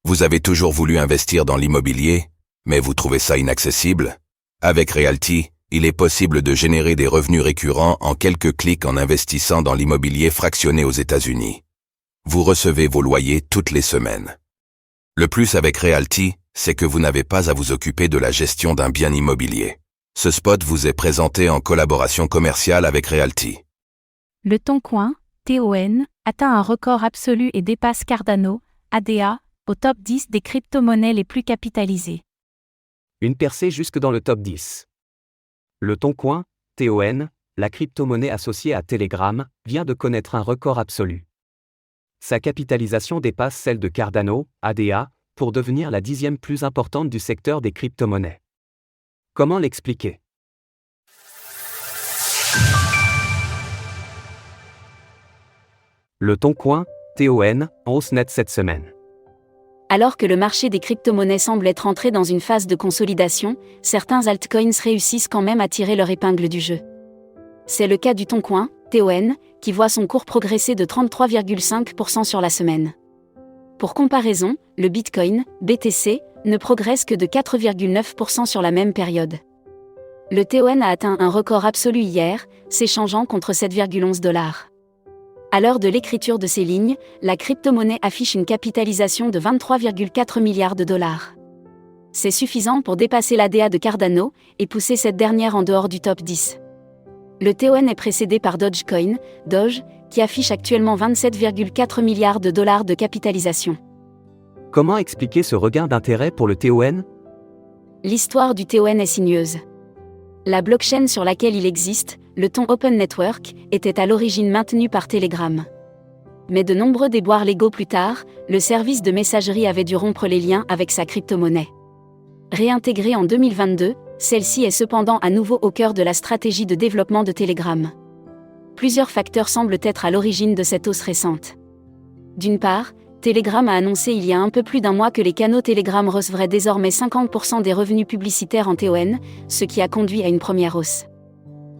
Vous avez toujours voulu investir dans l'immobilier, mais vous trouvez ça inaccessible? Avec Realty, il est possible de générer des revenus récurrents en quelques clics en investissant dans l'immobilier fractionné aux États-Unis. Vous recevez vos loyers toutes les semaines. Le plus avec Realty, c'est que vous n'avez pas à vous occuper de la gestion d'un bien immobilier. Ce spot vous est présenté en collaboration commerciale avec Realty. Le Toncoin, TON, atteint un record absolu et dépasse Cardano, ADA, au top 10 des crypto-monnaies les plus capitalisées. Une percée jusque dans le top 10. Le Toncoin, TON, la crypto-monnaie associée à Telegram, vient de connaître un record absolu. Sa capitalisation dépasse celle de Cardano, ADA, pour devenir la 10e plus importante du secteur des crypto-monnaies. Comment l'expliquer? Le Toncoin, TON, en hausse nette cette semaine. Alors que le marché des crypto-monnaies semble être entré dans une phase de consolidation, certains altcoins réussissent quand même à tirer leur épingle du jeu. C'est le cas du Toncoin, TON, qui voit son cours progresser de 33,5% sur la semaine. Pour comparaison, le Bitcoin, BTC, ne progresse que de 4,9% sur la même période. Le TON a atteint un record absolu hier, s'échangeant contre 7,11 $. À l'heure de l'écriture de ces lignes, la crypto-monnaie affiche une capitalisation de 23,4 milliards de dollars. C'est suffisant pour dépasser l'ADA de Cardano et pousser cette dernière en dehors du top 10. Le TON est précédé par Dogecoin, Doge, qui affiche actuellement 27,4 milliards de dollars de capitalisation. Comment expliquer ce regain d'intérêt pour le TON? L'histoire du TON est sinueuse. La blockchain sur laquelle il existe, le Ton Open Network, était à l'origine maintenue par Telegram. Mais de nombreux déboires légaux plus tard, le service de messagerie avait dû rompre les liens avec sa crypto-monnaie. Réintégrée en 2022, celle-ci est cependant à nouveau au cœur de la stratégie de développement de Telegram. Plusieurs facteurs semblent être à l'origine de cette hausse récente. D'une part, Telegram a annoncé il y a un peu plus d'un mois que les canaux Telegram recevraient désormais 50% des revenus publicitaires en TON, ce qui a conduit à une première hausse.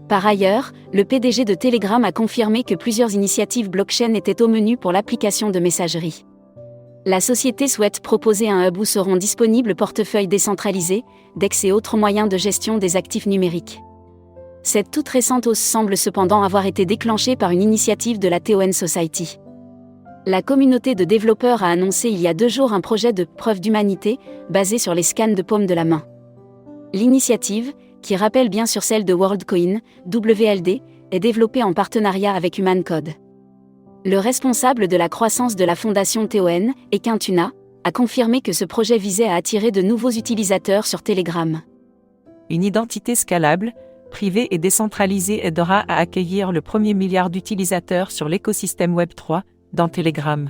Par ailleurs, le PDG de Telegram a confirmé que plusieurs initiatives blockchain étaient au menu pour l'application de messagerie. La société souhaite proposer un hub où seront disponibles portefeuilles décentralisés, DEX et autres moyens de gestion des actifs numériques. Cette toute récente hausse semble cependant avoir été déclenchée par une initiative de la TON Society. La communauté de développeurs a annoncé il y a 2 jours un projet de preuve d'humanité, basé sur les scans de paume de la main. L'initiative, qui rappelle bien sûr celle de WorldCoin, WLD, est développée en partenariat avec HumanCode. Le responsable de la croissance de la fondation TON, Ekin Tuna, a confirmé que ce projet visait à attirer de nouveaux utilisateurs sur Telegram. Une identité scalable, privée et décentralisée aidera à accueillir le premier milliard d'utilisateurs sur l'écosystème Web3, dans Telegram.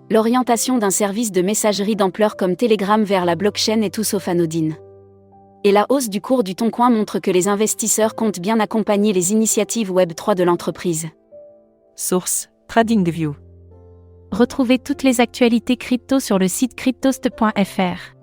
L'orientation d'un service de messagerie d'ampleur comme Telegram vers la blockchain est tout sauf anodine. Et la hausse du cours du Toncoin montre que les investisseurs comptent bien accompagner les initiatives Web3 de l'entreprise. Source: TradingView. Retrouvez toutes les actualités crypto sur le site cryptost.fr.